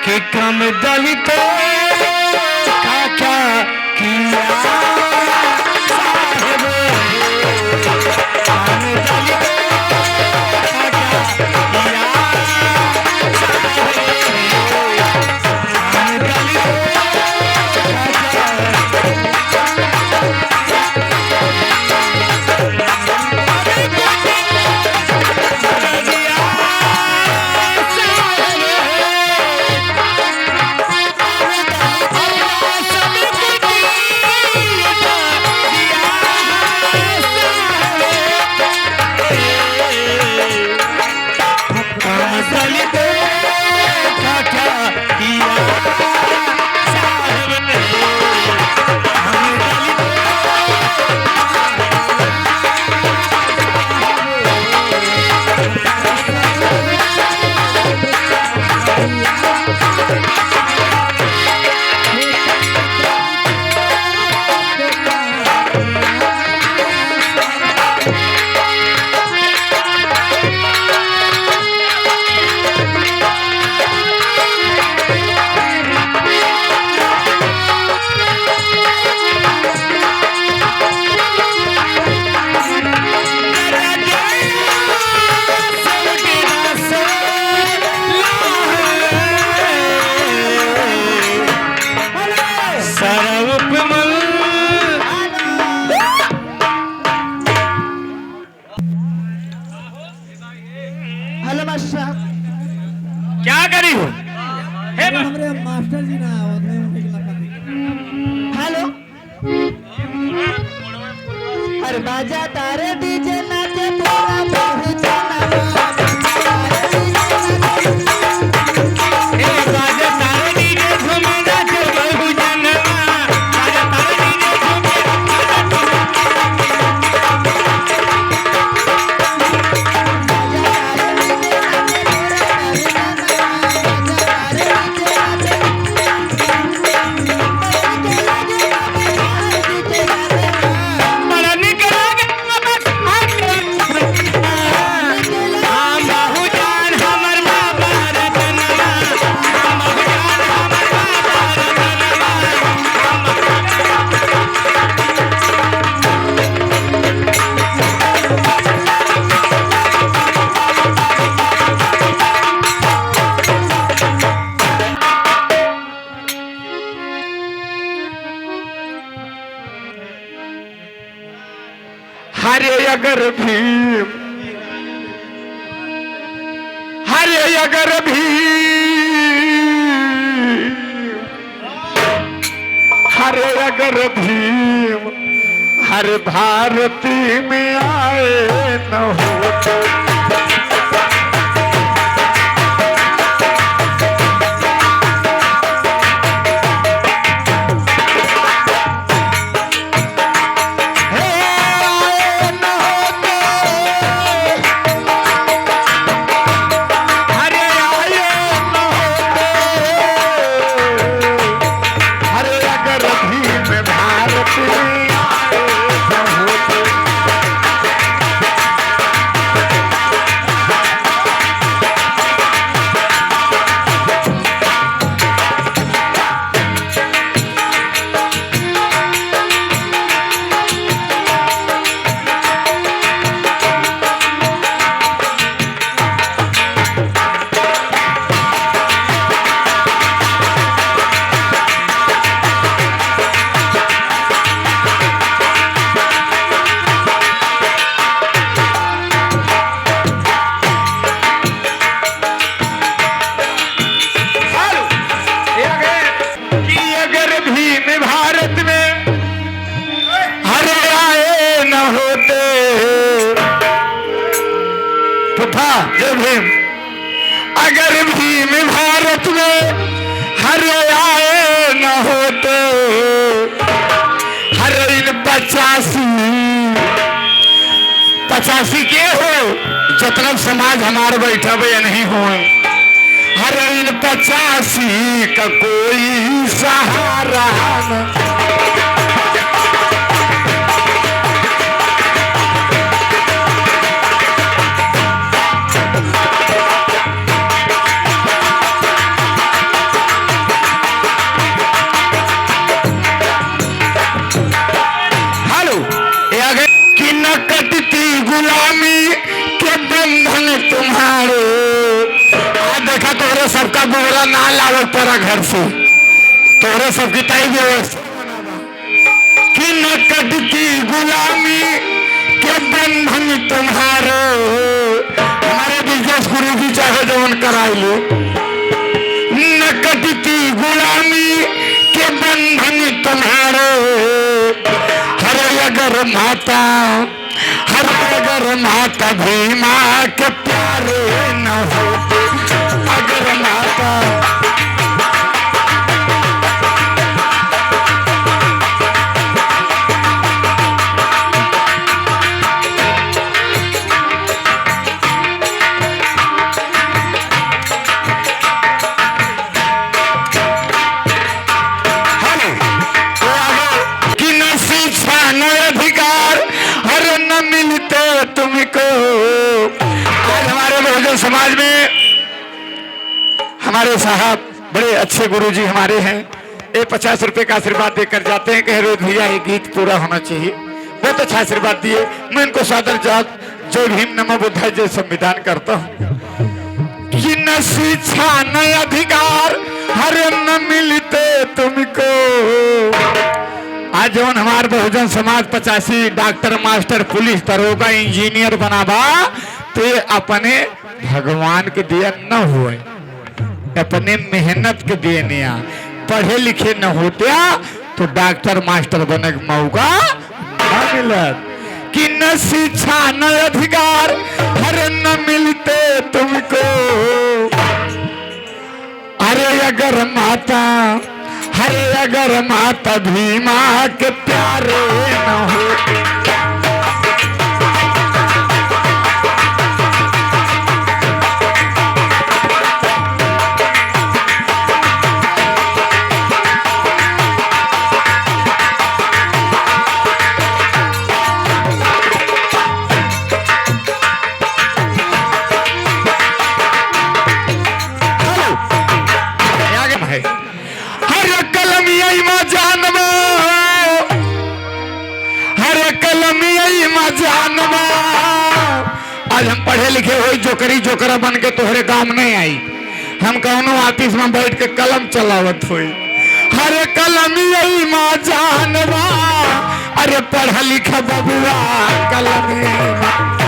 कि कम दलितों का क्या किया साहब, कम दलितों का क्या किया साहब, कम दलितों क्या करी हो? हमारे मास्टर जी ना हेलो अरे बाजा तारे डीजे नाचे पूरा पहुंचा हरे अगर भीम, हरे अगर भीम, हरे अगर भीम हर भारती में आए न होते, जय भीम। अगर भीम भारत में हर आए न होते, हर इन 85 के हो जतन समाज हमारे बैठा भैया नहीं हो, हर इन 85 का कोई सहारा न। तोरा ना लावे तोरा घर से तोरे सबकी तय व्यवस्था कि न कटती गुलामी के बंधन तुम्हारो। हमारे बिजनेस गुरु जी चाहे जवन कराई लो, न कटती गुलामी के बंधन तुम्हारो। हरे अगर माता भीमा के प्यारे न होते, अगर माता तुमको। आज हमारे बहुजन समाज में हमारे साहब बड़े अच्छे गुरुजी हमारे हैं, ये 50 रुपए का आशीर्वाद देकर जाते हैं। कह रहे भैया ये गीत पूरा होना चाहिए, बहुत अच्छा आशीर्वाद दिए। मैं इनको सादर जात जय भीम नमो बुद्धाय जय संविधान करता हूँ। कि न शिक्षा न अधिकार हर न मिलते तुमको। आज जवन हमार Bahujan Samaj 85 doctor master police दरोगा इंजीनियर बनाबा तो ये अपने भगवान के दिया न हुए, अपने मेहनत के दिए नहीं। पढ़े लिखे न होते तो डॉक्टर मास्टर बने मौका न मिलत। कि न शिक्षा न अधिकार हर न मिलते तुमको। अरे अगर माता भीमा के प्यारे न होते। आज हम पढ़े लिखे हुए जोकरी जोकरा बन के तोहरे काम नहीं आई। हम कौनो ऑफिस में बैठ के कलम चलावत हुई। हरे कलम यही माँ जानवा, अरे पढ़ा लिखा बबुआ कलम यही माँ।